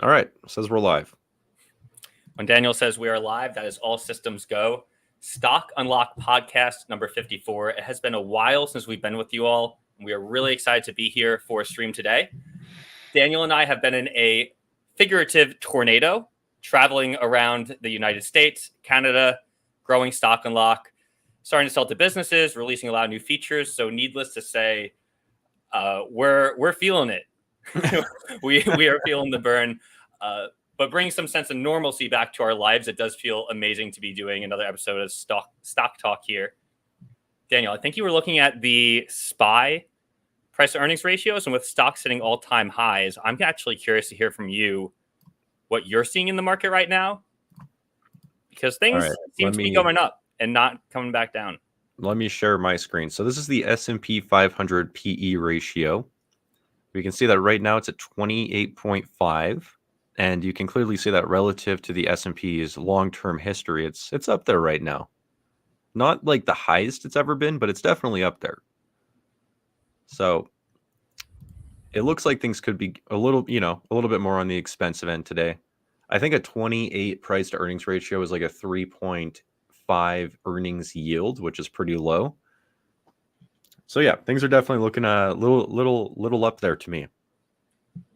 All right. Says we're live. When Daniel says we are live, that is all systems go. Stock Unlock podcast number 54. It has been a while since we've been with you all. We are really excited to be here for a stream today. Daniel and I have been in a figurative tornado traveling around the United States, Canada, growing Stock Unlock, starting to sell to businesses, releasing a lot of new features. So needless to say, we're feeling it. we are feeling the burn. But bringing some sense of normalcy back to our lives, it does feel amazing to be doing another episode of Stock Talk here. Daniel, I think you were looking at the SPY price to earnings ratios, and with stocks hitting all-time highs, I'm actually curious to hear from you what you're seeing in the market right now, because things seem to be going up and not coming back down. Let me share my screen. So this is the S&P 500 PE ratio. We can see that right now it's at 28.5. And you can clearly see that relative to the S&P's long-term history, it's up there right now. Not like the highest it's ever been, but it's definitely up there. So it looks like things could be a little bit more on the expensive end today. I think a 28 price to earnings ratio is like a 3.5 earnings yield, which is pretty low. So yeah, things are definitely looking a little up there to me.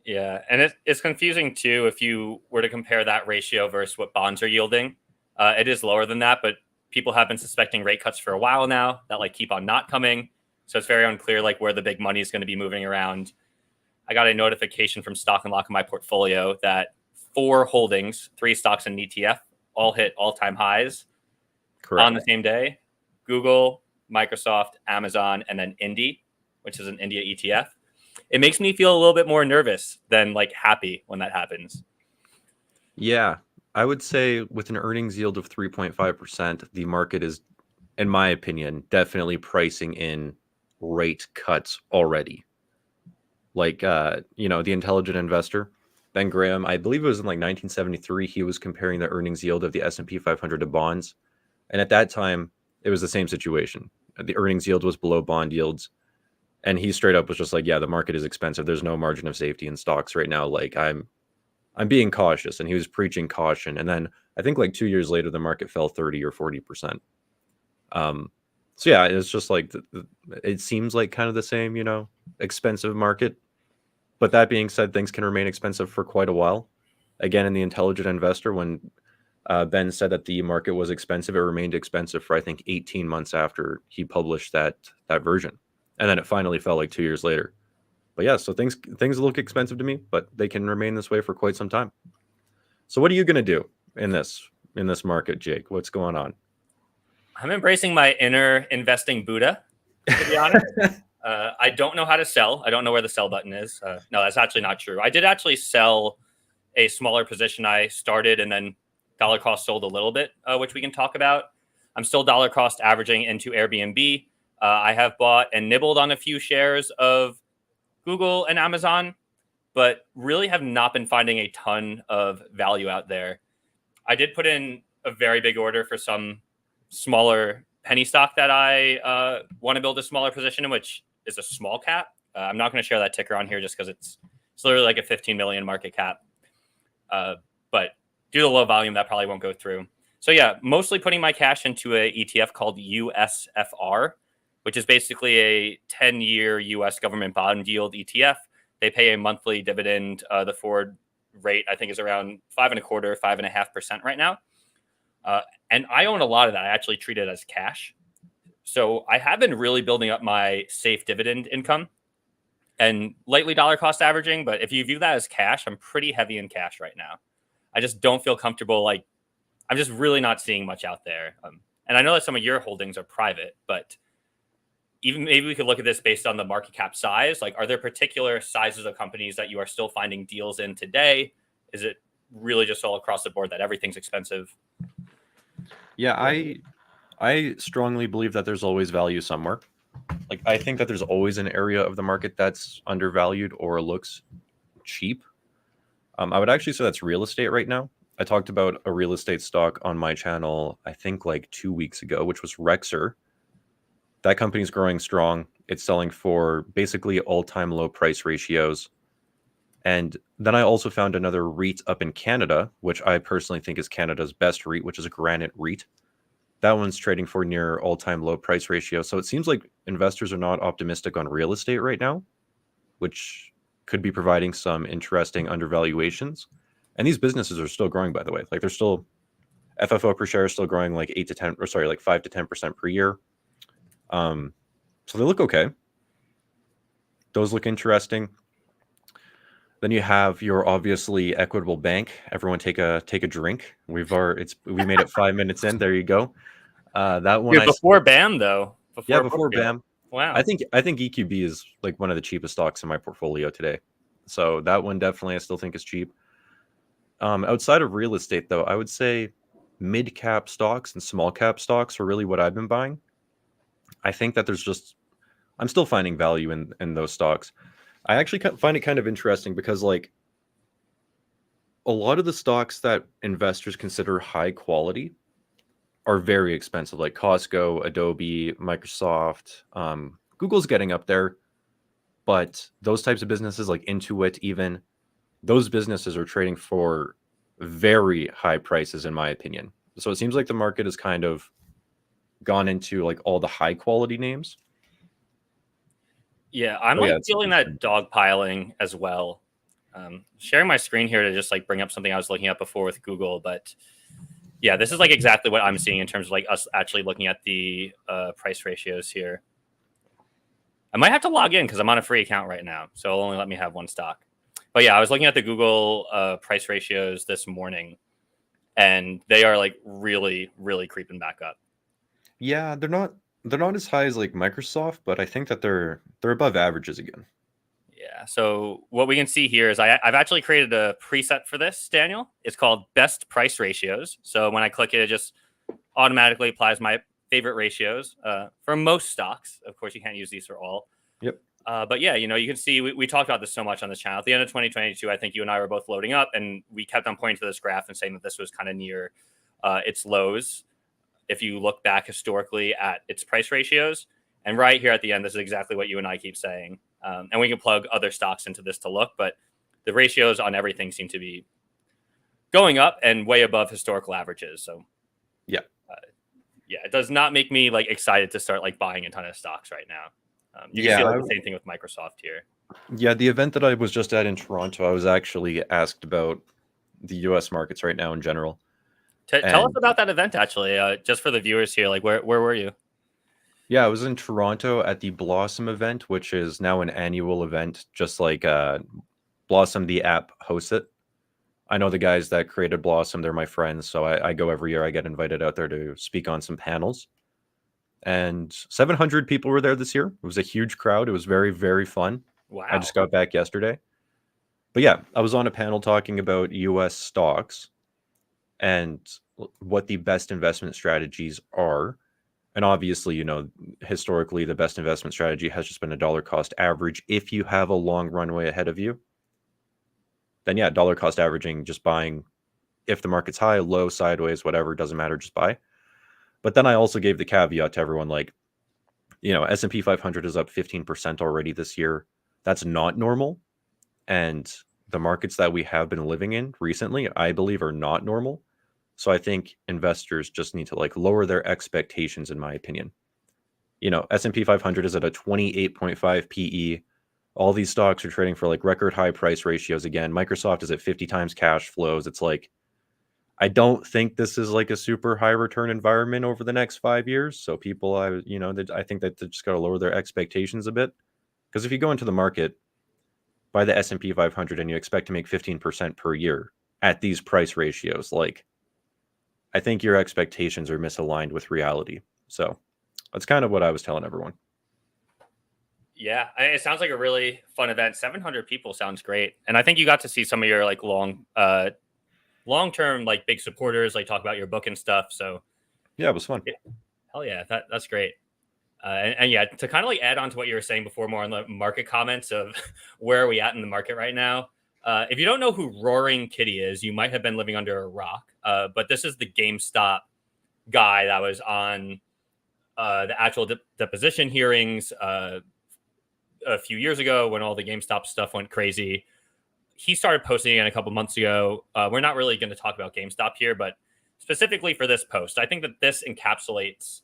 Yeah, and it's confusing too if you were to compare that ratio versus what bonds are yielding. It is lower than that, but people have been suspecting rate cuts for a while now that keep on not coming. So it's very unclear where the big money is going to be moving around. I got a notification from Stock Unlock in my portfolio that 4 holdings, 3 stocks and an ETF, all hit all-time highs. Correct. On the same day. Google, Microsoft, Amazon, and then Indy, which is an India ETF. It makes me feel a little bit more nervous than happy when that happens. Yeah, I would say with an earnings yield of 3.5%, the market is, in my opinion, definitely pricing in rate cuts already. The intelligent investor, Ben Graham, I believe it was in 1973, he was comparing the earnings yield of the S&P 500 to bonds. And at that time, it was the same situation. The earnings yield was below bond yields. And he straight up was just yeah, the market is expensive. There's no margin of safety in stocks right now. I'm being cautious. And he was preaching caution. And then I think 2 years later, the market fell 30 or 40%. So yeah, it's just it seems like kind of the same, expensive market. But that being said, things can remain expensive for quite a while. Again, in the intelligent investor, when Ben said that the market was expensive, it remained expensive for, I think, 18 months after he published that version. And then it finally fell 2 years later. But yeah, so things look expensive to me, but they can remain this way for quite some time. So what are you going to do in this market, Jake? What's going on? I'm embracing my inner investing Buddha, to be honest. I don't know how to sell. I don't know where the sell button is. No, that's actually not true. I did actually sell a smaller position I started and then dollar cost sold a little bit, which we can talk about. I'm still dollar cost averaging into Airbnb. I have bought and nibbled on a few shares of Google and Amazon, but really have not been finding a ton of value out there. I did put in a very big order for some smaller penny stock that I want to build a smaller position in, which is a small cap. I'm not going to share that ticker on here just because it's literally a 15 million market cap. But due to low volume, that probably won't go through. So yeah, mostly putting my cash into a ETF called USFR, which is basically a 10-year U.S. government bond yield ETF. They pay a monthly dividend. The forward rate, I think, is around 5.25%, 5.5% right now. And I own a lot of that. I actually treat it as cash. So I have been really building up my safe dividend income and lightly dollar cost averaging. But if you view that as cash, I'm pretty heavy in cash right now. I just don't feel comfortable. I'm just really not seeing much out there. And I know that some of your holdings are private, but even maybe we could look at this based on the market cap size. Are there particular sizes of companies that you are still finding deals in today? Is it really just all across the board that everything's expensive? Yeah, I strongly believe that there's always value somewhere. I think that there's always an area of the market that's undervalued or looks cheap. I would actually say that's real estate right now. I talked about a real estate stock on my channel, I think 2 weeks ago, which was Rexer. That company's growing strong. It's selling for basically all-time low price ratios. And then I also found another REIT up in Canada, which I personally think is Canada's best REIT, which is a Granite REIT. That one's trading for near all-time low price ratio. So it seems like investors are not optimistic on real estate right now, which could be providing some interesting undervaluations. And these businesses are still growing, by the way. Like they're still FFO per share is still growing like 8 to 10, or sorry, like 5 to 10% per year. So they look okay. Those look interesting. Then you have your obviously Equitable Bank. Everyone take a drink. We made it 5 minutes in. There you go. That one Dude, before BAM though, yeah, before before Brookfield. BAM. Wow. I think EQB is like one of the cheapest stocks in my portfolio today. So that one definitely I still think is cheap. Outside of real estate though, I would say mid cap stocks and small cap stocks are really what I've been buying. I think that I'm still finding value in those stocks. I actually find it kind of interesting because like a lot of the stocks that investors consider high quality are very expensive, like Costco, Adobe, Microsoft. Google's getting up there, but those types of businesses like Intuit, even those businesses are trading for very high prices, in my opinion. So it seems like the market has kind of gone into like all the high quality names. Yeah, I'm Oh yeah, like it's feeling that dogpiling as well. Sharing my screen here to just like bring up something I was looking at before with Google, but yeah, this is like exactly what I'm seeing in terms of like us actually looking at the price ratios here. I might have to log in because I'm on a free account right now, so it'll only let me have one stock. But yeah, I was looking at the Google price ratios this morning, and they are like really, really creeping back up. yeah, they're not as high as like Microsoft, but I think that they're above averages again. Yeah. So what we can see here is I've actually created a preset for this, Daniel. It's called best price ratios. So when I click it, it just automatically applies my favorite ratios for most stocks. Of course, you can't use these for all. Yep. But yeah, you know, you can see we talked about this so much on the channel. At the end of 2022, I think you and I were both loading up, and we kept on pointing to this graph and saying that this was kind of near its lows. If you look back historically at its price ratios, and right here at the end, this is exactly what you and I keep saying. And we can plug other stocks into this to look, but the ratios on everything seem to be going up and way above historical averages. So Yeah. Yeah, it does not make me like excited to start like buying a ton of stocks right now. You can Yeah, see like the same thing with Microsoft here. yeah, the event that I was just at in Toronto, I was actually asked about the US markets right now in general. Tell us And about that event actually, just for the viewers here. Like, where were you? yeah, I was in Toronto at the Blossom event, which is now an annual event, just like Blossom, the app, hosts it. I know the guys that created Blossom, they're my friends. So I go every year, I get invited out there to speak on some panels. And 700 people were there this year. It was a huge crowd. It was very, very fun. I Wow. just got back yesterday. But yeah, I was on a panel talking about US stocks and what the best investment strategies are. And obviously, you know, historically, the best investment strategy has just been a dollar cost average. If you have a long runway ahead of you, then yeah, dollar cost averaging, just buying if the market's high, low, sideways, whatever, doesn't matter, just buy. But then I also gave the caveat to everyone like, you know, S&P 500 is up 15% already this year. That's not normal. And the markets that we have been living in recently, I believe, are not normal. So I think investors just need to like lower their expectations, in my opinion. You know, S&P 500 is at a 28.5 PE. All these stocks are trading for like record high price ratios again. Microsoft is at 50 times cash flows. It's like, I don't think this is like a super high return environment over the next 5 years. So people, I think that they just got to lower their expectations a bit. Because if you go into the market, buy the S&P 500 and you expect to make 15% per year at these price ratios, like I think your expectations are misaligned with reality. So that's kind of what I was telling everyone. Yeah, it sounds like a really fun event. 700 people sounds great, and I think you got to see some of your like long term like big supporters like talk about your book and stuff. So Yeah, it was fun. hell yeah, that's great. And yeah, to kind of like add on to what you were saying before, more on the market comments of where are we at in the market right now. If you don't know who Roaring Kitty is, you might have been living under a rock. But this is the GameStop guy that was on the actual deposition hearings a few years ago when all the GameStop stuff went crazy. he started posting it a couple months ago. We're not really going to talk about GameStop here, but specifically for this post, I think that this encapsulates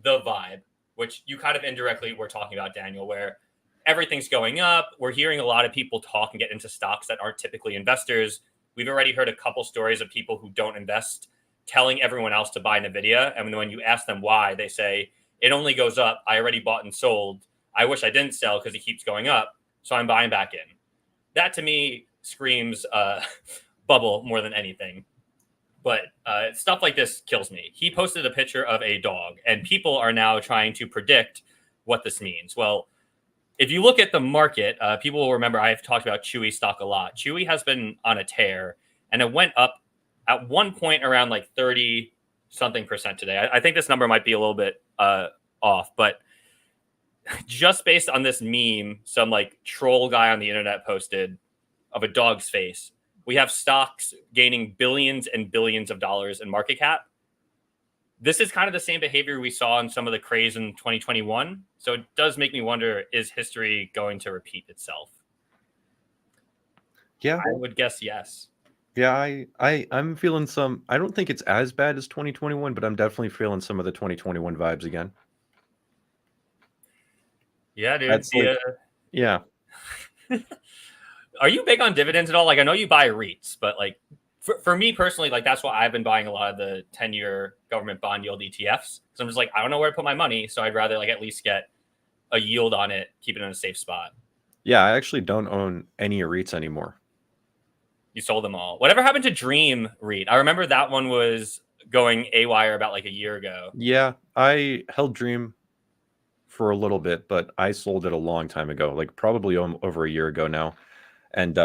the vibe, which you kind of indirectly were talking about, Daniel, where everything's going up. We're hearing a lot of people talk and get into stocks that aren't typically investors. We've already heard a couple stories of people who don't invest telling everyone else to buy NVIDIA. And when you ask them why, they say, it only goes up. I already bought and sold. I wish I didn't sell because it keeps going up. So I'm buying back in. That to me screams bubble more than anything. But stuff like this kills me. He posted a picture of a dog, and people are now trying to predict what this means. Well, if you look at the market, people will remember I've talked about Chewy stock a lot. Chewy has been on a tear, and it went up at one point around like 30 something percent today. I think this number might be a little bit off, but just based on this meme, some like troll guy on the internet posted of a dog's face, we have stocks gaining billions and billions of dollars in market cap. This is kind of the same behavior we saw in some of the craze in 2021. So it does make me wonder, is history going to repeat itself? Yeah. I would guess yes. Yeah, I'm feeling some. I don't think it's as bad as 2021, but I'm definitely feeling some of the 2021 vibes again. Yeah, dude. That's like, yeah. Are you big on dividends at all? Like, I know you buy REITs, but like for me personally, like that's why I've been buying a lot of the 10-year government bond yield ETFs. So I'm just like, I don't know where to put my money. So I'd rather like at least get a yield on it, keep it in a safe spot. Yeah, I actually don't own any REITs anymore. You sold them all. Whatever happened to Dream REIT? I remember that one was going AWire about like a year ago. Yeah, I held Dream for a little bit, but I sold it a long time ago, like probably over a year ago now. And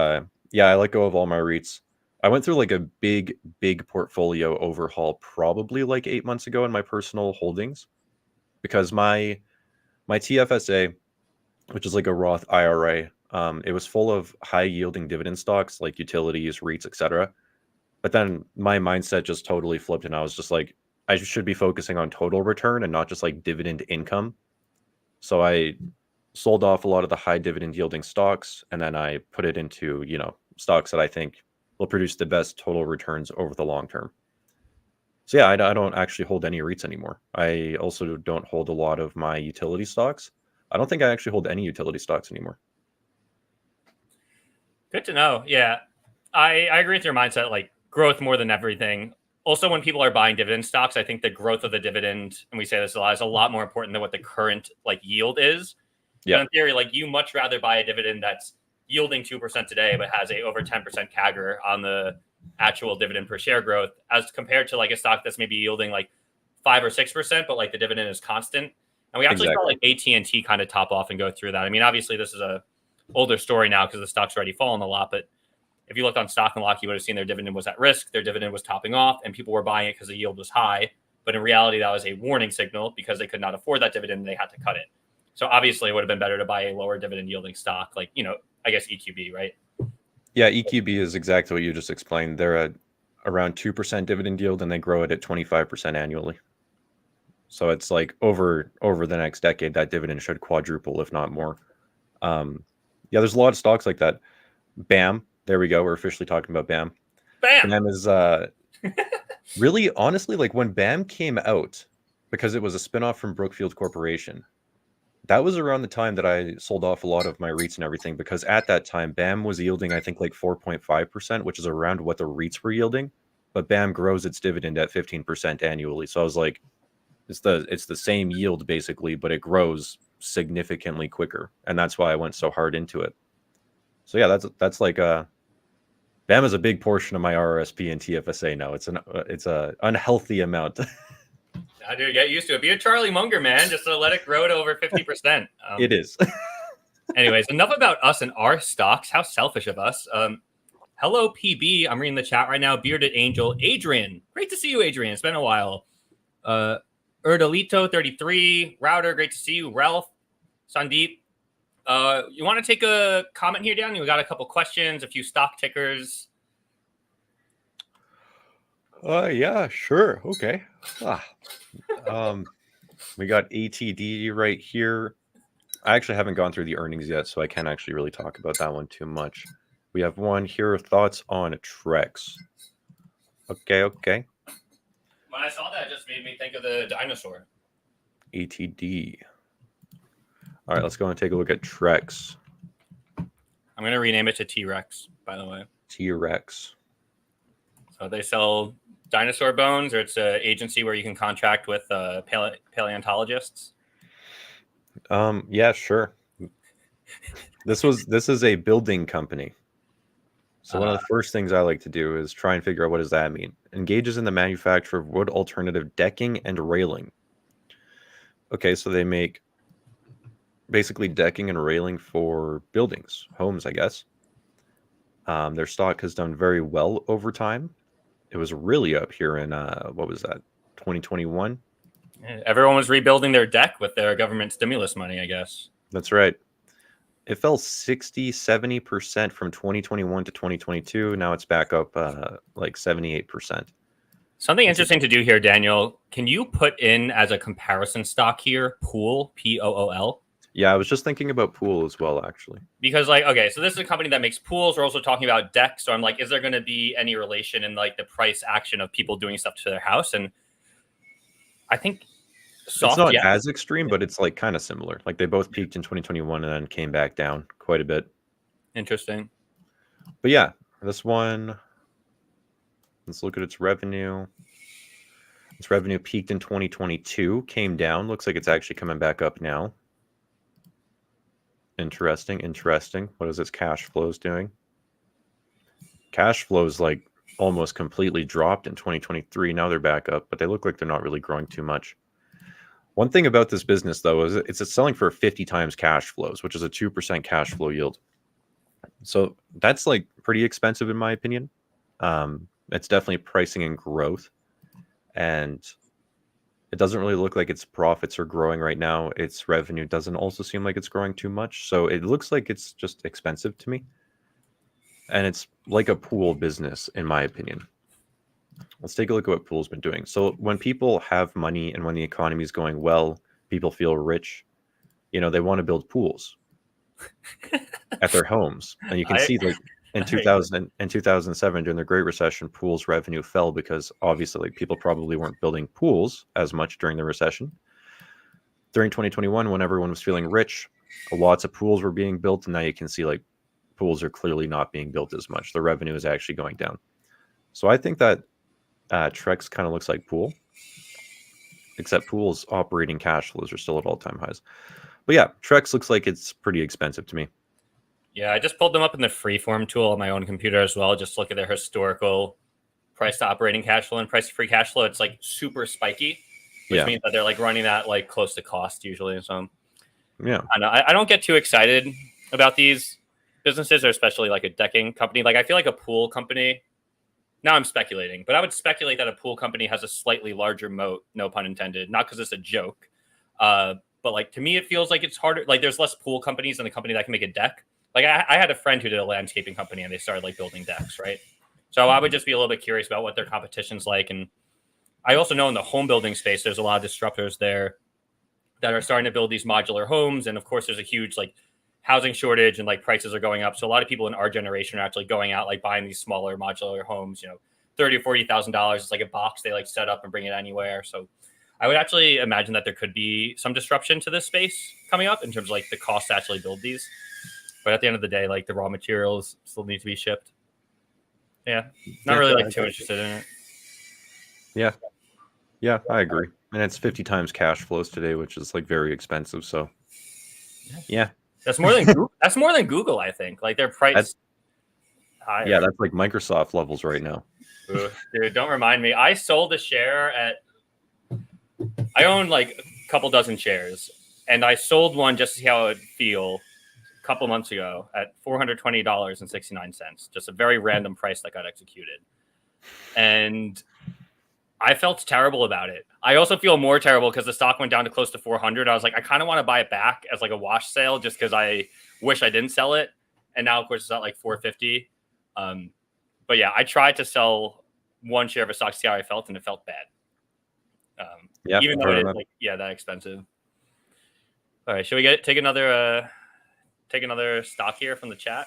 yeah, I let go of all my REITs. I went through like a big portfolio overhaul probably like 8 months ago in my personal holdings, because my TFSA, which is like a Roth IRA, it was full of high yielding dividend stocks like utilities, REITs, etc. But then my mindset just totally flipped, and I was just like, I should be focusing on total return and not just like dividend income. So I sold off a lot of the high dividend yielding stocks, and then I put it into, stocks that I think will produce the best total returns over the long term. So yeah, I don't actually hold any REITs anymore. I also don't hold a lot of my utility stocks. I don't think I actually hold any utility stocks anymore. Good to know. Yeah, I agree with your mindset, like growth more than everything. Also, when people are buying dividend stocks, I think the growth of the dividend, and we say this a lot, is a lot more important than what the current like yield is. Yeah. In theory, like you much rather buy a dividend that's yielding 2% today, but has a over 10% CAGR on the actual dividend per share growth, as compared to like a stock that's maybe yielding like 5 or 6%, but like the dividend is constant. And we actually saw like AT&T kind of top off and go through that. I mean, obviously this is a older story now because the stock's already fallen a lot, but if you looked on Stock and Lock, you would have seen their dividend was at risk. Their dividend was topping off, and people were buying it because the yield was high. But in reality, that was a warning signal because they could not afford that dividend and they had to cut it. So obviously, it would have been better to buy a lower dividend yielding stock, like, I guess EQB, right? Yeah, EQB is exactly what you just explained. They're at around 2% dividend yield, and they grow it at 25% annually. So it's like over the next decade, that dividend should quadruple, if not more. Yeah, there's a lot of stocks like that. BAM. There we go. We're officially talking about BAM. BAM is really, honestly, like when BAM came out, because it was a spinoff from Brookfield Corporation, that was around the time that I sold off a lot of my REITs and everything, because at that time, BAM was yielding, I think, like 4.5%, which is around what the REITs were yielding. But BAM grows its dividend at 15% annually. So I was like, it's the same yield basically, but it grows significantly quicker. And that's why I went so hard into it. So yeah, that's like BAM is a big portion of my RRSP and TFSA now. It's a unhealthy amount. I do get used to it. Be a Charlie Munger, man. Just to let it grow to over 50%. It is. Anyways, enough about us and our stocks. How selfish of us. Hello, PB. I'm reading the chat right now. Bearded Angel. Adrian. Great to see you, Adrian. It's been a while. Erdolito 33. Router. Great to see you. Ralph. Sandeep. You want to take a comment here, Dan? We got a couple questions, a few stock tickers. Yeah, sure. Okay. We got ATD right here. I actually haven't gone through the earnings yet, so I can't actually really talk about that one too much. We have one here. Thoughts on Trex? Okay. When I saw that, it just made me think of the dinosaur. ETD. All right, let's go and take a look at Trex. I'm going to rename it to T-Rex, by the way. T-Rex. So they sell dinosaur bones, or it's an agency where you can contract with paleontologists. Yeah, sure. This is a building company. So one of the first things I like to do is try and figure out what does that mean. Engages in the manufacture of wood alternative decking and railing. Okay, so they make basically decking and railing for buildings, homes, I guess. Their stock has done very well over time. It was really up here in what was that, 2021? Everyone was rebuilding their deck with their government stimulus money, I guess. That's right. It fell 60-70% from 2021 to 2022. Now it's back up like 78%. Something interesting to do here, Daniel. Can you put in as a comparison stock here, Pool, Pool? Yeah, I was just thinking about Pool as well, actually. Because okay, so this is a company that makes pools. We're also talking about decks. So I'm like, is there going to be any relation in like the price action of people doing stuff to their house? And I think It's not soft, yeah. as extreme, but it's like kind of similar. Like they both peaked in 2021 and then came back down quite a bit. Interesting. But yeah, this one, let's look at its revenue. Its revenue peaked in 2022, came down. Looks like it's actually coming back up now. Interesting. What is its cash flows doing? Cash flows like almost completely dropped in 2023. Now they're back up, but they look like they're not really growing too much. One thing about this business, though, is it's selling for 50 times cash flows, which is a 2% cash flow yield. So that's like pretty expensive in my opinion. It's definitely pricing in growth, and it doesn't really look like its profits are growing right now. Its revenue doesn't also seem like it's growing too much. So it looks like it's just expensive to me. And it's like a pool business, in my opinion. Let's take a look at what Pool's been doing. So when people have money and when the economy is going well, people feel rich. You know, they want to build pools at their homes. And you can see like in 2000 and 2007 during the Great Recession, Pool's revenue fell because obviously like, people probably weren't building pools as much during the recession. During 2021, when everyone was feeling rich, lots of pools were being built, and now you can see like pools are clearly not being built as much. The revenue is actually going down. So I think that Trex kind of looks like Pool, except Pool's operating cash flows are still at all-time highs. But yeah, Trex looks like it's pretty expensive to me. Yeah, I just pulled them up in the freeform tool on my own computer as well. Just look at their historical price to operating cash flow and price to free cash flow. It's like super spiky, which means that they're like running that like close to cost usually. So yeah, I don't get too excited about these businesses, or especially like a decking company. Like I feel like a pool company. Now I'm speculating, but I would speculate that a pool company has a slightly larger moat, no pun intended, not because it's a joke. But like to me, it feels like it's harder. Like there's less pool companies than a company that can make a deck. Like I had a friend who did a landscaping company and they started like building decks, right? So I would just be a little bit curious about what their competition's like. And I also know in the home building space, there's a lot of disruptors there that are starting to build these modular homes. And of course, there's a huge like housing shortage and like prices are going up. So a lot of people in our generation are actually going out, like buying these smaller modular homes, you know, $30,000 or $40,000. It's like a box they like set up and bring it anywhere. So I would actually imagine that there could be some disruption to this space coming up in terms of like the cost to actually build these. But at the end of the day, like the raw materials still need to be shipped. Yeah. Not really like too interested in it. Yeah. Yeah, I agree. And it's 50 times cash flows today, which is like very expensive. So yeah. That's more than Google. That's more than Google, I think. Like their price higher. Yeah, that's like Microsoft levels right now. Ooh, dude, don't remind me. I sold a share I own like a couple dozen shares, and I sold one just to see how it would feel a couple months ago at $420.69. Just a very random price that got executed. And I felt terrible about it. I also feel more terrible because the stock went down to close to 400. I was like, I kind of want to buy it back as like a wash sale just because I wish I didn't sell it. And now, of course, it's at like 450. But yeah, I tried to sell one share of a stock to see how I felt, and it felt bad. Even though it's like, that expensive. All right, should we take another stock here from the chat?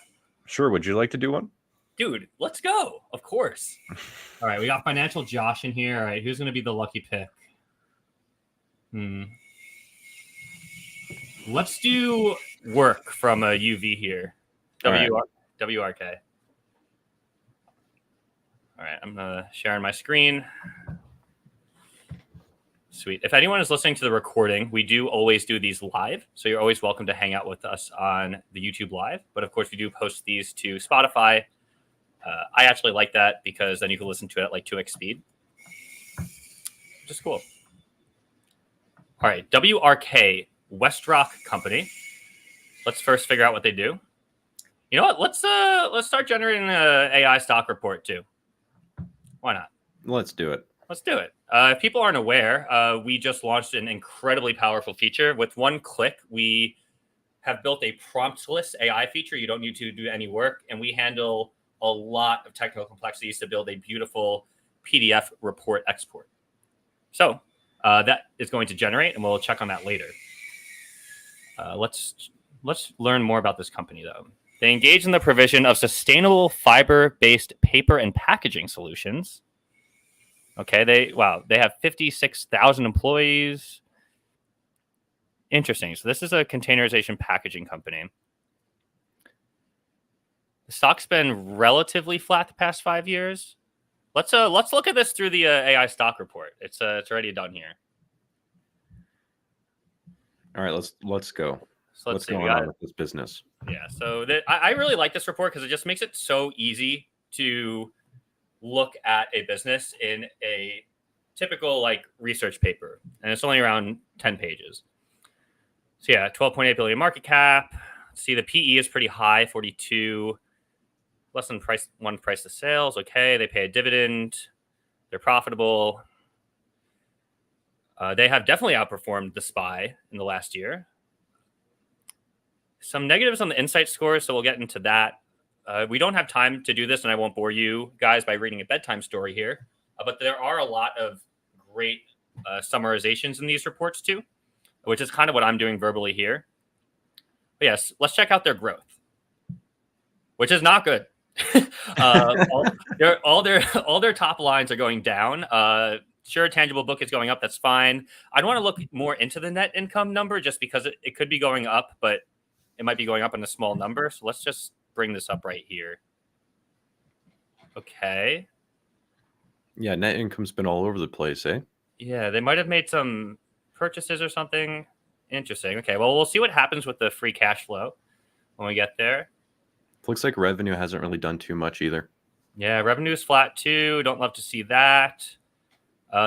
Sure. Would you like to do one? Dude, let's go. Of course. All right, we got Financial Josh in here. All right, who's going to be the lucky pick? Let's do work from a UV here. WRK. All right, I'm sharing my screen. Sweet. If anyone is listening to the recording, we do always do these live. So you're always welcome to hang out with us on the YouTube live. But of course, we do post these to Spotify. I actually like that because then you can listen to it at like 2x speed. Which is cool. All right. WRK, WestRock company. Let's first figure out what they do. You know what? Let's start generating an AI stock report too. Why not? Let's do it. Let's do it. If people aren't aware, we just launched an incredibly powerful feature. With one click, we have built a promptless AI feature. You don't need to do any work, and we handle a lot of technical complexities to build a beautiful PDF report export. So that is going to generate, and we'll check on that later. Let's learn more about this company, though. They engage in the provision of sustainable fiber-based paper and packaging solutions. Okay, they have 56,000 employees. Interesting. So this is a containerization packaging company. The stock's been relatively flat the past 5 years. Let's look at this through the AI stock report. It's already done here. All right, let's go. So What's going on with this business? Yeah, so I really like this report because it just makes it so easy to look at a business in a typical like research paper, and it's only around 10 pages. So yeah, 12.8 billion market cap. See, the PE is pretty high, 42, less than price to sales. Okay, they pay a dividend. They're profitable. They have definitely outperformed the SPY in the last year. Some negatives on the insight scores, so we'll get into that. We don't have time to do this, and I won't bore you guys by reading a bedtime story here. But there are a lot of great summarizations in these reports too, which is kind of what I'm doing verbally here. But yes, let's check out their growth, which is not good. all their top lines are going down. Sure, tangible book is going up. That's fine. I'd want to look more into the net income number just because it could be going up, but it might be going up in a small number. So let's just bring this up right here. Okay. Yeah, net income's been all over the place, eh? Yeah, they might have made some purchases or something. Interesting. Okay, well, we'll see what happens with the free cash flow when we get there. Looks like revenue hasn't really done too much either. Yeah, revenue is flat too. Don't love to see that.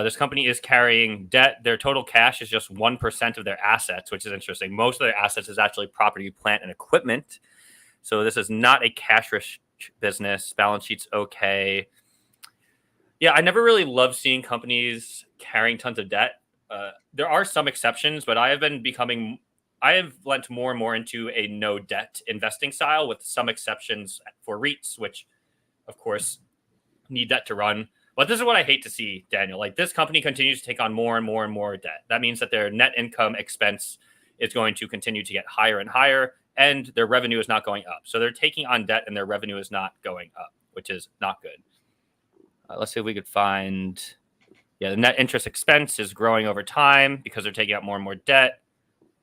This company is carrying debt. Their total cash is just 1% of their assets, which is interesting. Most of their assets is actually property, plant, and equipment. So this is not a cash-rich business. Balance sheet's okay. Yeah, I never really love seeing companies carrying tons of debt. There are some exceptions, but I have lent more and more into a no debt investing style with some exceptions for REITs, which of course need debt to run. But this is what I hate to see, Daniel. Like, this company continues to take on more and more and more debt. That means that their net income expense is going to continue to get higher and higher, and their revenue is not going up. So they're taking on debt and their revenue is not going up, which is not good. Let's see if we could find... Yeah, the net interest expense is growing over time because they're taking out more and more debt.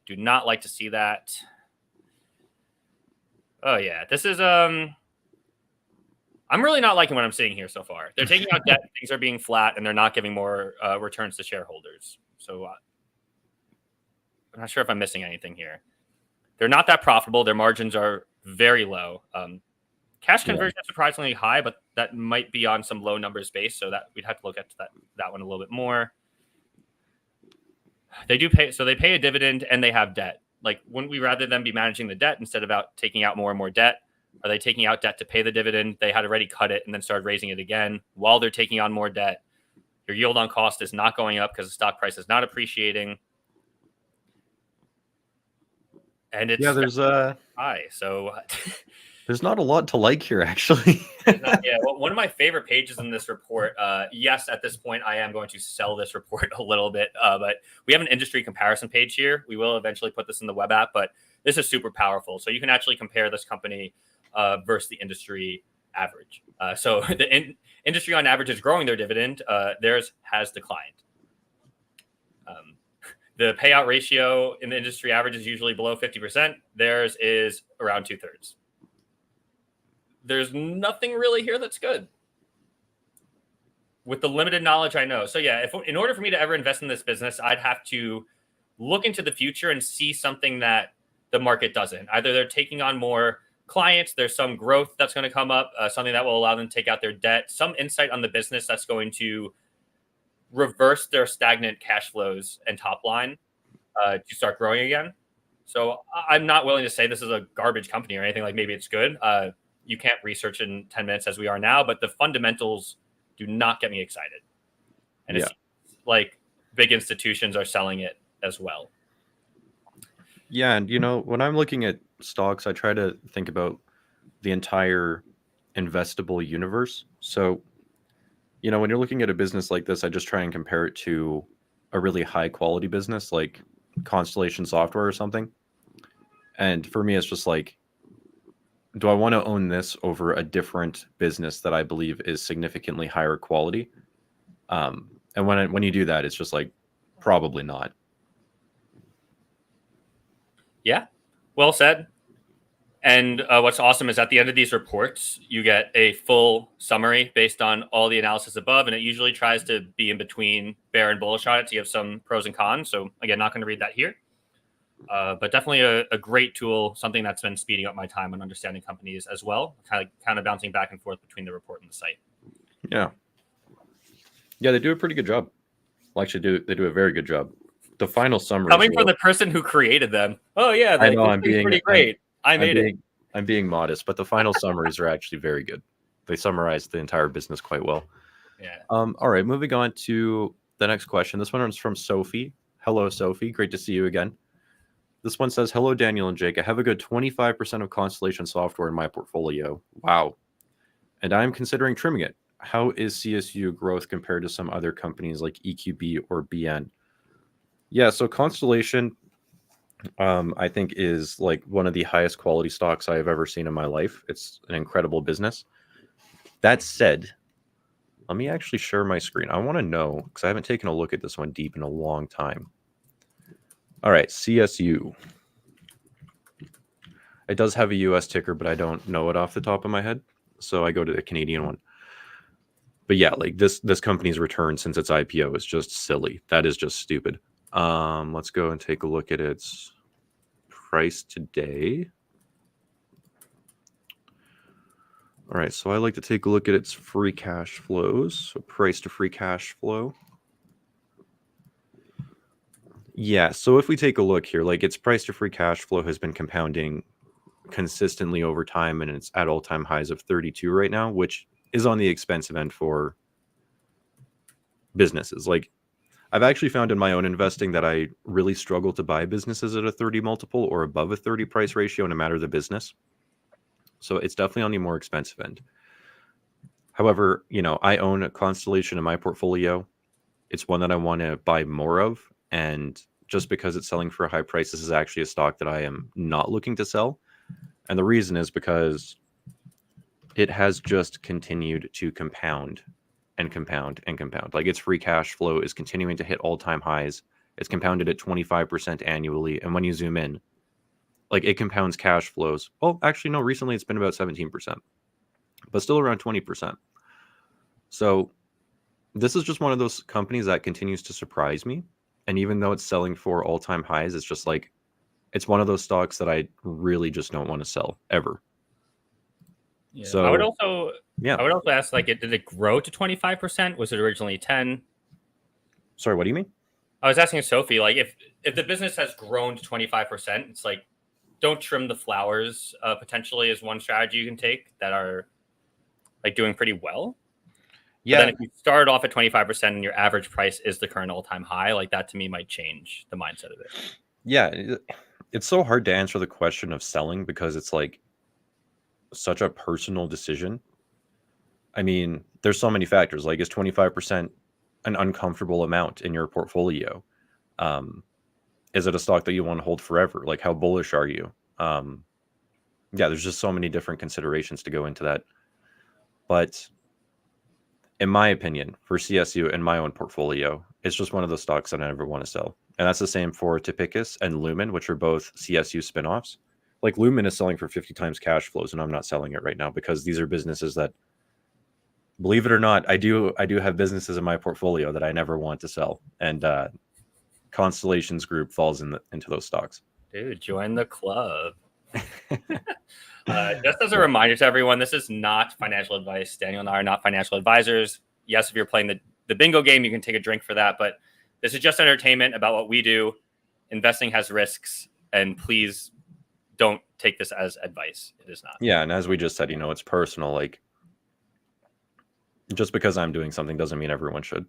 Do not like to see that. Oh, yeah. This is... I'm really not liking what I'm seeing here so far. They're taking out debt, things are being flat, and they're not giving more returns to shareholders. So I'm not sure if I'm missing anything here. They're not that profitable. Their margins are very low. Cash conversion is surprisingly high, but that might be on some low numbers base, so that we'd have to look at that one a little bit more. They do pay, so they pay a dividend and they have debt. Like, wouldn't we rather them be managing the debt instead of taking out more and more debt? Are they taking out debt to pay the dividend? They had already cut it and then started raising it again while they're taking on more debt. Your yield on cost is not going up because the stock price is not appreciating. And it's there's high. So there's not a lot to like here, actually. Well, one of my favorite pages in this report. Yes, at this point, I am going to sell this report a little bit, but we have an industry comparison page here. We will eventually put this in the web app, but this is super powerful. So you can actually compare this company versus the industry average. So the industry on average is growing their dividend. Theirs has declined. The payout ratio in the industry average is usually below 50%. Theirs is around 2/3. There's nothing really here that's good with the limited knowledge I know. So yeah, in order for me to ever invest in this business, I'd have to look into the future and see something that the market doesn't. Either they're taking on more clients, there's some growth that's going to come up, something that will allow them to take out their debt, some insight on the business that's going to reverse their stagnant cash flows and top line to start growing again. So I'm not willing to say this is a garbage company or anything. Like, maybe it's good. You can't research in 10 minutes as we are now, but the fundamentals do not get me excited. And it's like big institutions are selling it as well. Yeah, and when I'm looking at stocks, I try to think about the entire investable universe. So, when you're looking at a business like this, I just try and compare it to a really high quality business like Constellation Software or something. And for me, it's just like, do I want to own this over a different business that I believe is significantly higher quality? And when you do that, it's just like, probably not. Yeah, well said. And what's awesome is at the end of these reports, you get a full summary based on all the analysis above, and it usually tries to be in between bear and bullish on it to give some pros and cons. So again, not going to read that here, but definitely a great tool, something that's been speeding up my time on understanding companies as well, kind of bouncing back and forth between the report and the site. Yeah, they do a pretty good job. Well, actually, they do a very good job. The final summary coming from the person who created them. Oh yeah, I know I'm being pretty great. I'm being modest, but the final summaries are actually very good. They summarize the entire business quite well. Yeah. All right, moving on to the next question. This one is from Sophie. Hello, Sophie. Great to see you again. This one says, hello, Daniel and Jake. I have a good 25% of Constellation Software in my portfolio. Wow. And I'm considering trimming it. How is CSU growth compared to some other companies like EQB or BN? Yeah, so Constellation, I think, is like one of the highest quality stocks I have ever seen in my life. It's an incredible business. That said, let me actually share my screen. I want to know, because I haven't taken a look at this one deep in a long time. All right, CSU. It does have a US ticker, but I don't know it off the top of my head. So I go to the Canadian one. But yeah, like this company's return since its IPO is just silly. That is just stupid. Let's go and take a look at its price today. All right, so I like to take a look at its free cash flows. So price to free cash flow. Yeah, so if we take a look here, like its price to free cash flow has been compounding consistently over time, and it's at all-time highs of 32 right now, which is on the expensive end for businesses. Like, I've actually found in my own investing that I really struggle to buy businesses at a 30 multiple or above a 30 price ratio, no matter the business. So it's definitely on the more expensive end. However, I own a Constellation in my portfolio. It's one that I want to buy more of. And just because it's selling for a high price, this is actually a stock that I am not looking to sell. And the reason is because it has just continued to compound and compound and compound. Like, its free cash flow is continuing to hit all-time highs. It's compounded at 25% annually. And when you zoom in, like, it compounds cash flows. Well, actually, no, recently it's been about 17%, but still around 20%. So this is just one of those companies that continues to surprise me. And even though it's selling for all-time highs, it's just like, it's one of those stocks that I really just don't want to sell ever. Yeah. So I would also ask, like, did it grow to 25%? Was it originally 10? Sorry, what do you mean? I was asking Sophie, like, if the business has grown to 25%, it's like, don't trim the flowers. Potentially is one strategy you can take that are like doing pretty well. Yeah. But then if you start off at 25% and your average price is the current all-time high, like, that to me might change the mindset of it. Yeah, it's so hard to answer the question of selling because it's like such a personal decision. I mean, there's so many factors. Like, is 25% an uncomfortable amount in your portfolio? Is it a stock that you want to hold forever? Like, how bullish are you? yeah, there's just so many different considerations to go into that. But in my opinion, for CSU and my own portfolio, it's just one of those stocks that I never want to sell. And that's the same for Topicus and Lumen, which are both CSU spinoffs. Like Lumen is selling for 50 times cash flows, and I'm not selling it right now because these are businesses that, believe it or not, I do have businesses in my portfolio that I never want to sell. And Constellations Group falls into those stocks. Dude, join the club. Just as a reminder to everyone, this is not financial advice. Daniel and I are not financial advisors. Yes, if you're playing the bingo game, you can take a drink for that. But this is just entertainment about what we do. Investing has risks, and please don't take this as advice. It is not. Yeah, and as we just said, it's personal. Like, just because I'm doing something doesn't mean everyone should.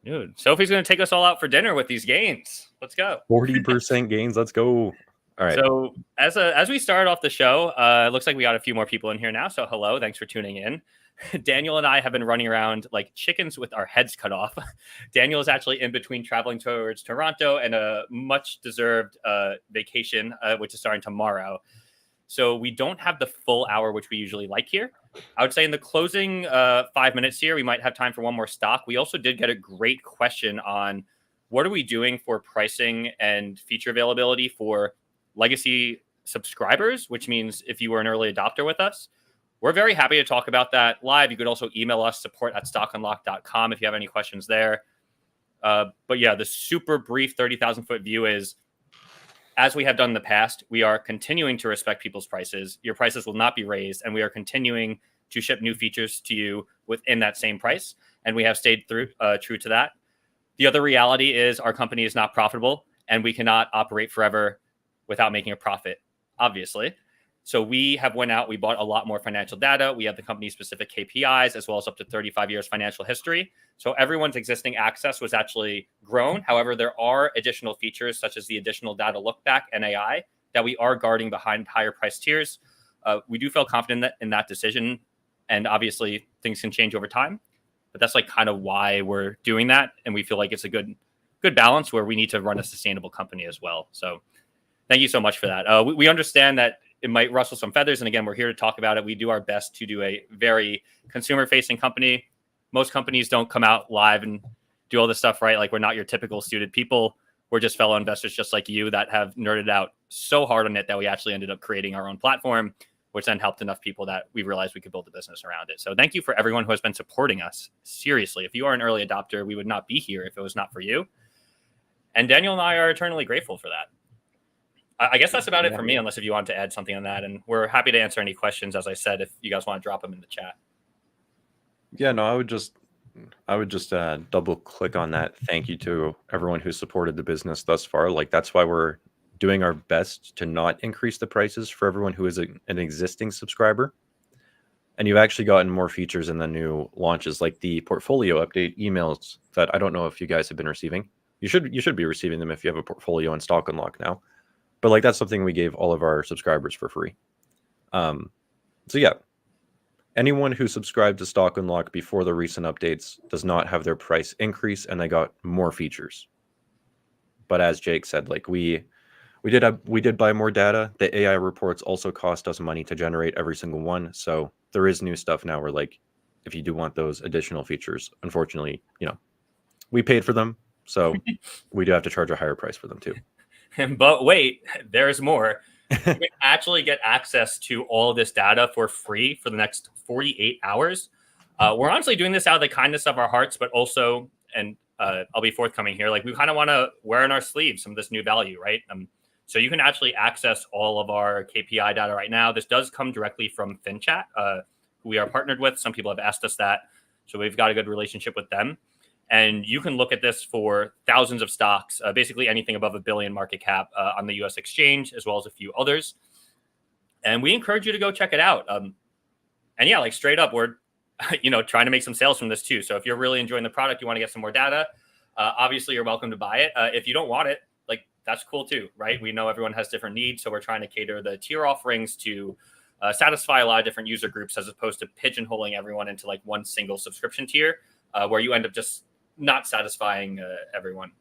Dude, Sophie's going to take us all out for dinner with these gains. Let's go. 40% gains. Let's go. All right. So as we started off the show, it looks like we got a few more people in here now. So hello, thanks for tuning in. Daniel and I have been running around like chickens with our heads cut off. Daniel is actually in between traveling towards Toronto and a much deserved vacation, which is starting tomorrow. So we don't have the full hour, which we usually like here. I would say in the closing 5 minutes here, we might have time for one more stock. We also did get a great question on what are we doing for pricing and feature availability for legacy subscribers, which means if you were an early adopter with us. We're very happy to talk about that live. You could also email us, support@stockunlock.com if you have any questions there. But yeah, the super brief 30,000 foot view is, as we have done in the past, we are continuing to respect people's prices. Your prices will not be raised, and we are continuing to ship new features to you within that same price. And we have stayed true to that. The other reality is our company is not profitable, and we cannot operate forever without making a profit, obviously. So we have went out, we bought a lot more financial data. We have the company specific KPIs as well as up to 35 years financial history. So everyone's existing access was actually grown. However, there are additional features such as the additional data look back and AI that we are guarding behind higher price tiers. We do feel confident in that decision. And obviously things can change over time, but that's like kind of why we're doing that. And we feel like it's a good balance where we need to run a sustainable company as well. So thank you so much for that. We understand that it might rustle some feathers. And again, we're here to talk about it. We do our best to do a very consumer-facing company. Most companies don't come out live and do all this stuff, right? Like, we're not your typical suited people. We're just fellow investors just like you that have nerded out so hard on it that we actually ended up creating our own platform, which then helped enough people that we realized we could build a business around it. So thank you for everyone who has been supporting us. Seriously, if you are an early adopter, we would not be here if it was not for you. And Daniel and I are eternally grateful for that. I guess that's about it for me, unless if you want to add something on that. And we're happy to answer any questions, as I said, if you guys want to drop them in the chat. Yeah, no, I would just double click on that. Thank you to everyone who supported the business thus far. Like, that's why we're doing our best to not increase the prices for everyone who is an existing subscriber. And you've actually gotten more features in the new launches, like the portfolio update emails that I don't know if you guys have been receiving. You should be receiving them if you have a portfolio in Stock Unlock now. But like, that's something we gave all of our subscribers for free. So yeah, anyone who subscribed to Stock Unlock before the recent updates does not have their price increase, and they got more features. But as Jake said, like, we did buy more data. The AI reports also cost us money to generate every single one. So there is new stuff now where, like, if you do want those additional features, unfortunately, we paid for them. So we do have to charge a higher price for them too. But wait, there's more. You can actually get access to all of this data for free for the next 48 hours. We're honestly doing this out of the kindness of our hearts, but also, and I'll be forthcoming here, like, we kind of want to wear in our sleeves some of this new value, right? So you can actually access all of our KPI data right now. This does come directly from FinChat, who we are partnered with. Some people have asked us that. So we've got a good relationship with them. And you can look at this for thousands of stocks, basically anything above $1 billion market cap on the US exchange, as well as a few others. And we encourage you to go check it out. And yeah, like, straight up, we're trying to make some sales from this too. So if you're really enjoying the product, you want to get some more data, obviously you're welcome to buy it. If you don't want it, like, that's cool too, right? We know everyone has different needs. So we're trying to cater the tier offerings to satisfy a lot of different user groups, as opposed to pigeonholing everyone into like one single subscription tier, where you end up just not satisfying everyone.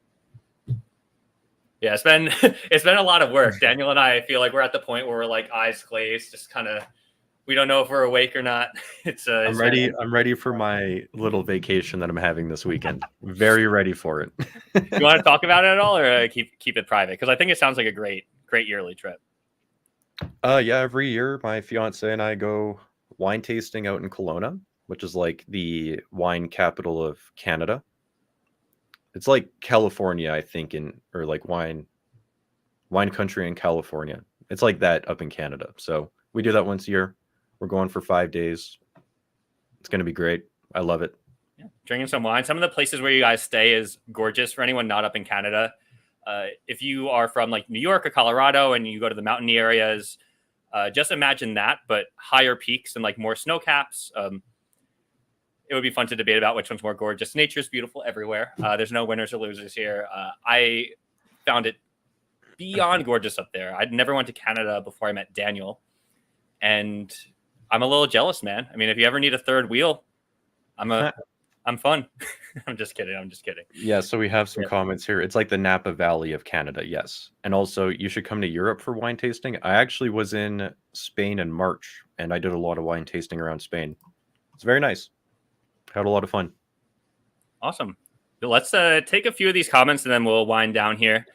Yeah, it's been it's been a lot of work. Daniel and I feel like we're at the point where we're like eyes glazed, just kind of we don't know if we're awake or not. I'm ready. I'm ready for my little vacation that I'm having this weekend. Very ready for it. You want to talk about it at all, or keep it private? Because I think it sounds like a great yearly trip. Yeah, every year my fiance and I go wine tasting out in Kelowna, which is like the wine capital of Canada. It's like California, I think, or like wine country in California. It's like that up in Canada. So we do that once a year. We're going for 5 days. It's going to be great. I love it. Yeah. Drinking some wine. Some of the places where you guys stay is gorgeous for anyone not up in Canada. If you are from like New York or Colorado and you go to the mountainy areas, just imagine that, but higher peaks and like more snow caps. It would be fun to debate about which one's more gorgeous. Nature's beautiful everywhere. There's no winners or losers here. I found it beyond gorgeous up there. I'd never went to Canada before I met Daniel, and I'm a little jealous, man. I mean, if you ever need a third wheel, I'm fun. I'm just kidding. Yeah, so we have some comments here. It's like the Napa Valley of Canada, yes. And also, you should come to Europe for wine tasting. I actually was in Spain in March, and I did a lot of wine tasting around Spain. It's very nice. Had a lot of fun. Awesome. Let's take a few of these comments, and then we'll wind down here.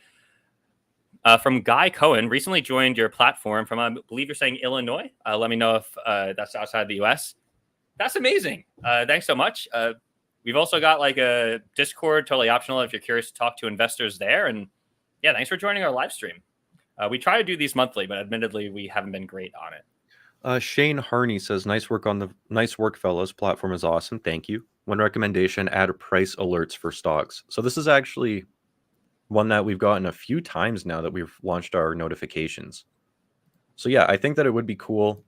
From Guy Cohen, recently joined your platform from, I believe you're saying Illinois. Let me know if that's outside the U.S. That's amazing. Thanks so much. We've also got like a Discord, totally optional if you're curious to talk to investors there. And yeah, thanks for joining our live stream. We try to do these monthly, but admittedly, we haven't been great on it. Shane Harney says, nice work, fellows. Platform is awesome. Thank you. One recommendation, add price alerts for stocks. So this is actually one that we've gotten a few times now that we've launched our notifications. So yeah, I think that it would be cool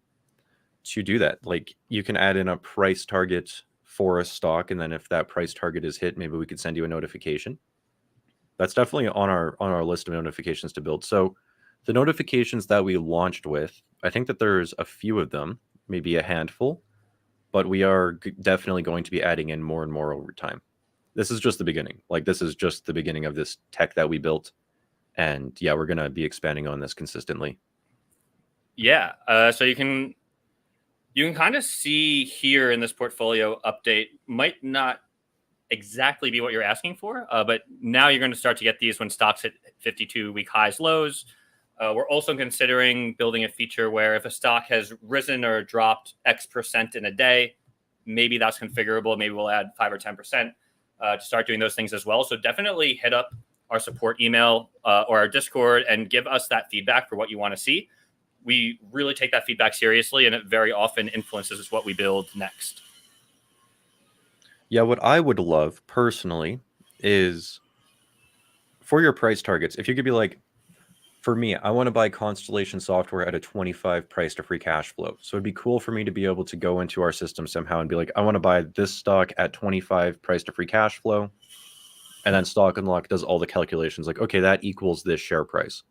to do that. Like you can add in a price target for a stock, and then if that price target is hit, maybe we could send you a notification. That's definitely on our list of notifications to build. So the notifications that we launched with, I think that there's a few of them, maybe a handful, but we are definitely going to be adding in more and more over time. This is just the beginning. Like this is just the beginning of this tech that we built. And yeah, we're going to be expanding on this consistently. Yeah. So you can kind of see here in this portfolio update, might not exactly be what you're asking for, but now you're going to start to get these when stocks hit 52-week highs, lows. We're also considering building a feature where if a stock has risen or dropped X percent in a day, maybe that's configurable. Maybe we'll add 5 or 10% to start doing those things as well. So definitely hit up our support email or our Discord and give us that feedback for what you want to see. We really take that feedback seriously, and it very often influences what we build next. Yeah, what I would love personally is for your price targets, if you could be like, for me, I want to buy Constellation software at a 25 price to free cash flow. So it'd be cool for me to be able to go into our system somehow and be like, I want to buy this stock at 25 price to free cash flow. And then Stock Unlock does all the calculations like, okay, that equals this share price.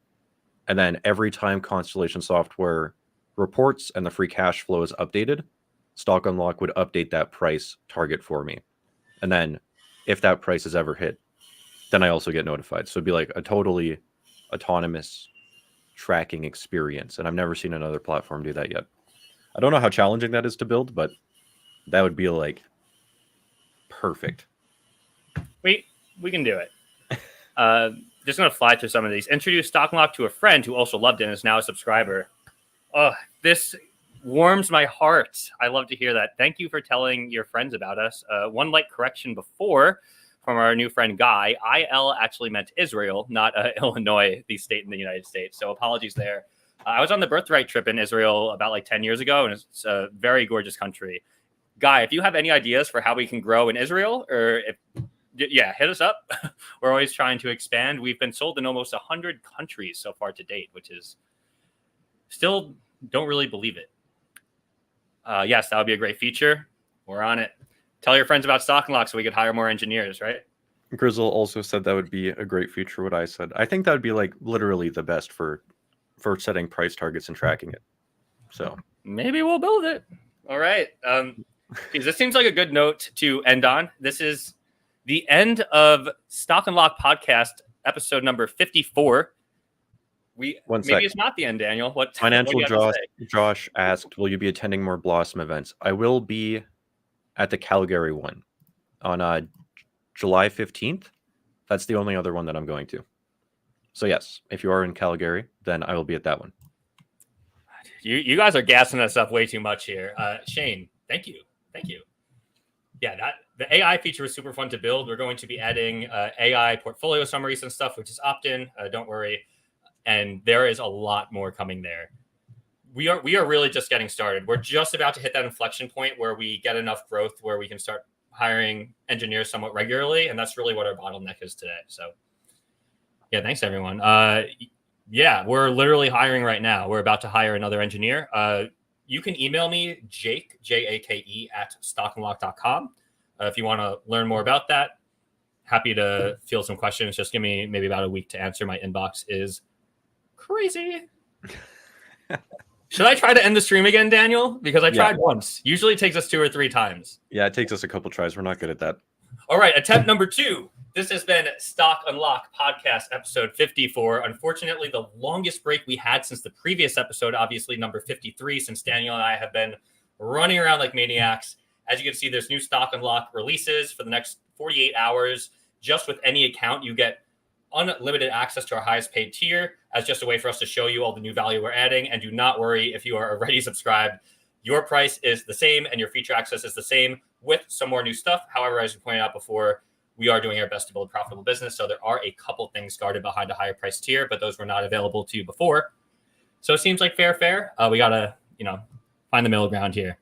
And then every time Constellation software reports and the free cash flow is updated, Stock Unlock would update that price target for me. And then if that price is ever hit, then I also get notified. So it'd be like a totally autonomous tracking experience. And I've never seen another platform do that yet. I don't know how challenging that is to build, but that would be like perfect. We can do it. Just going to fly through some of these. Introduce Stock Unlock to a friend who also loved it and is now a subscriber. Oh, this warms my heart. I love to hear that. Thank you for telling your friends about us. One light correction before from our new friend Guy. IL actually meant Israel, not Illinois, the state in the United States. So apologies there. I was on the birthright trip in Israel about like 10 years ago, and it's a very gorgeous country. Guy, if you have any ideas for how we can grow in Israel, or if hit us up. We're always trying to expand. We've been sold in almost 100 countries so far to date, which is still don't really believe it. Yes, that would be a great feature. We're on it. Tell your friends about Stock Unlock so we could hire more engineers, right? Grizzle also said that would be a great feature, what I said. I think that would be like literally the best for setting price targets and tracking it. So maybe we'll build it. All right. This seems like a good note to end on. This is the end of Stock Unlock podcast episode number 54. Maybe it's not the end, Daniel. What Financial what do you have to say? Josh asked, will you be attending more Blossom events? I will be at the Calgary one on July 15th. That's the only other one that I'm going to. So yes, if you are in Calgary, then I will be at that one. You guys are gassing us up way too much here. Shane, thank you. Yeah, the AI feature was super fun to build. We're going to be adding AI portfolio summaries and stuff, which is opt-in. Don't worry. And there is a lot more coming there. We are really just getting started. We're just about to hit that inflection point where we get enough growth where we can start hiring engineers somewhat regularly, and that's really what our bottleneck is today. So, yeah, thanks everyone. Yeah, we're literally hiring right now. We're about to hire another engineer. You can email me, Jake, Jake, @stockandlock.com. If you want to learn more about that, happy to field some questions. Just give me maybe about a week to answer. My inbox is crazy. Should I try to end the stream again, Daniel? Because I tried once. Usually it takes us 2 or 3 times. Yeah, it takes us a couple tries. We're not good at that. All right, attempt number 2. This has been Stock Unlock Podcast episode 54. Unfortunately, the longest break we had since the previous episode, obviously number 53, since Daniel and I have been running around like maniacs. As you can see, there's new Stock Unlock releases for the next 48 hours. Just with any account, you get unlimited access to our highest paid tier as just a way for us to show you all the new value we're adding. And do not worry if you are already subscribed. Your price is the same and your feature access is the same with some more new stuff. However, as we pointed out before, we are doing our best to build a profitable business. So there are a couple things guarded behind a higher price tier, but those were not available to you before. So it seems like fair. We got to, find the middle ground here.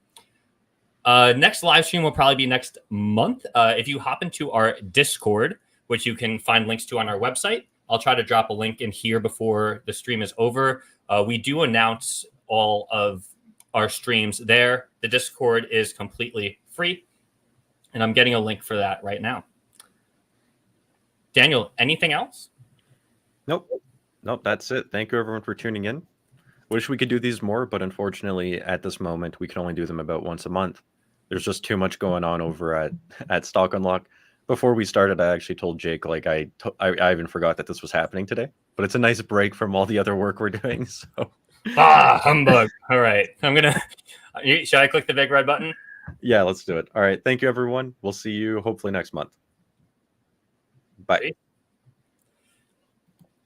Next live stream will probably be next month. If you hop into our Discord, which you can find links to on our website, I'll try to drop a link in here before the stream is over. We do announce all of our streams there. The Discord is completely free, and I'm getting a link for that right now. Daniel, anything else? Nope, that's it. Thank you everyone for tuning in. Wish we could do these more, but unfortunately at this moment we can only do them about once a month. There's just too much going on over at Stock Unlock. Before we started, I actually told Jake, I even forgot that this was happening today, but it's a nice break from all the other work we're doing. So humbug. All right, should I click the big red button? Yeah, let's do it. All right, thank you everyone. We'll see you hopefully next month. Bye.